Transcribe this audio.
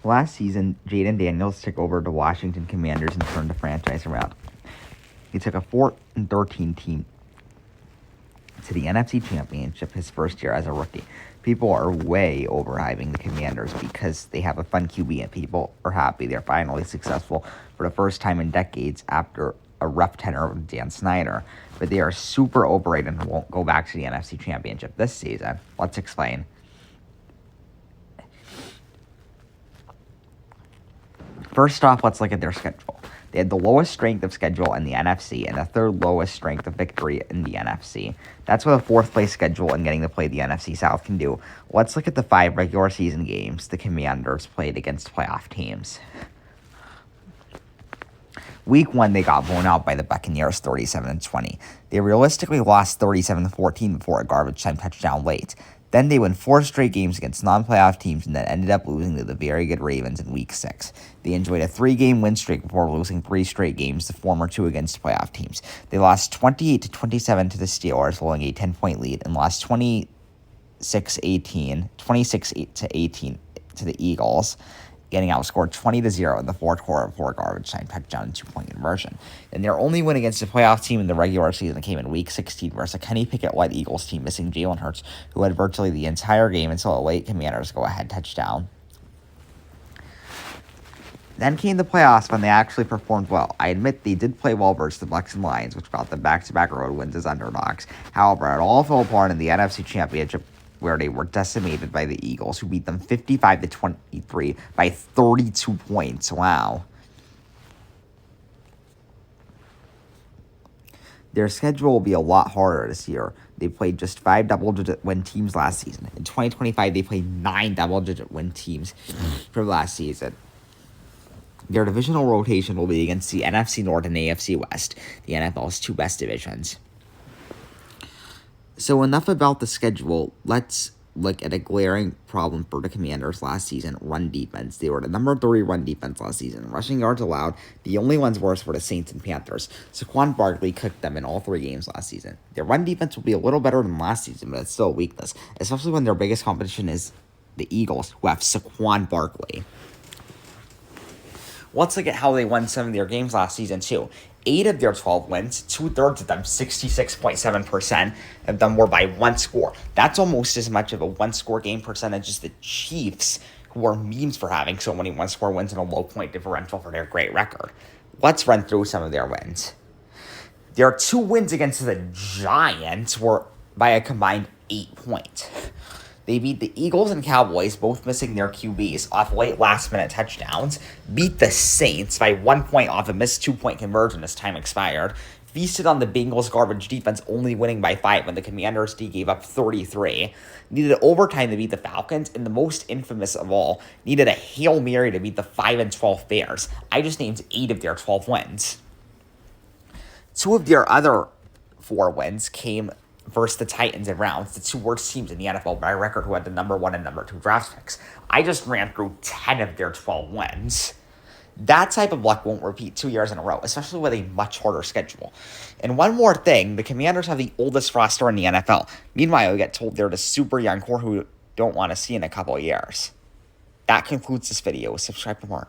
Last season, Jaden Daniels took over the Washington Commanders and turned the franchise around. He took a 4-13 team to the NFC Championship his first year as a rookie. People are way overhyping the Commanders because they have a fun QB and people are happy they're finally successful for the first time in decades after a rough tenure with Dan Snyder. But they are super overrated and won't go back to the NFC Championship this season. Let's explain. First off, let's look at their schedule. They had the lowest strength of schedule in the NFC and the third lowest strength of victory in the NFC. That's what a fourth place schedule and getting to play the NFC South can do. Let's look at the 5 regular season games the Commanders played against playoff teams. Week 1, they got blown out by the Buccaneers 37-20. They realistically lost 37-14 before a garbage time touchdown late. Then they won 4 straight games against non-playoff teams and then ended up losing to the very good Ravens in Week 6. They enjoyed a 3-game win streak before losing 3 straight games, the former 2 against playoff teams. They lost 28-27 to the Steelers, blowing a 10-point lead, and lost 26-18 to the Eagles, getting outscored 20-0 in the fourth quarter before a garbage time touchdown and 2-point conversion. And their only win against a playoff team in the regular season came in Week 16 versus a Kenny Pickett-led Eagles team missing Jalen Hurts, who had virtually the entire game until a late Commanders go-ahead touchdown. Then came the playoffs when they actually performed well. I admit they did play well versus the Bucs and Lions, which got them back-to-back road wins as underdogs. However, it all fell apart in the NFC Championship, where they were decimated by the Eagles, who beat them 55-23 by 32 points. Wow. Their schedule will be a lot harder this year. They played just 5 double-digit win teams last season. In 2025, they played 9 double-digit win teams from last season. Their divisional rotation will be against the NFC North and AFC West, the NFL's 2 best divisions. So enough about the schedule. Let's look at a glaring problem for the Commanders last season, run defense. They were the number 3 run defense last season. Rushing yards allowed, the only ones worse were the Saints and Panthers. Saquon Barkley cooked them in all 3 games last season. Their run defense will be a little better than last season, but it's still a weakness, especially when their biggest competition is the Eagles, who have Saquon Barkley. Let's look at how they won some of their games last season, too. 8 of their 12 wins, 2/3 of them, 66.7% of them were by 1 score. That's almost as much of a 1-score game percentage as the Chiefs, who are memes for having so many 1-score wins and a low point differential for their great record. Let's run through some of their wins. Their 2 wins against the Giants were by a combined 8 points. They beat the Eagles and Cowboys, both missing their QBs, off late last-minute touchdowns. Beat the Saints by 1 point off a missed 2-point conversion as time expired. Feasted on the Bengals' garbage defense, only winning by 5 when the Commanders' D gave up 33. Needed overtime to beat the Falcons, and the most infamous of all, needed a Hail Mary to beat the 5-12 Bears. I just named 8 of their 12 wins. 2 of their other 4 wins came versus the Titans and Browns, the 2 worst teams in the NFL by record, who had the number 1 and number 2 draft picks. I just ran through 10 of their 12 wins. That type of luck won't repeat 2 years in a row, especially with a much harder schedule. And one more thing, the Commanders have the oldest roster in the NFL. Meanwhile, we get told they're the super young core who don't want to see in a couple of years. That concludes this video. Subscribe for more.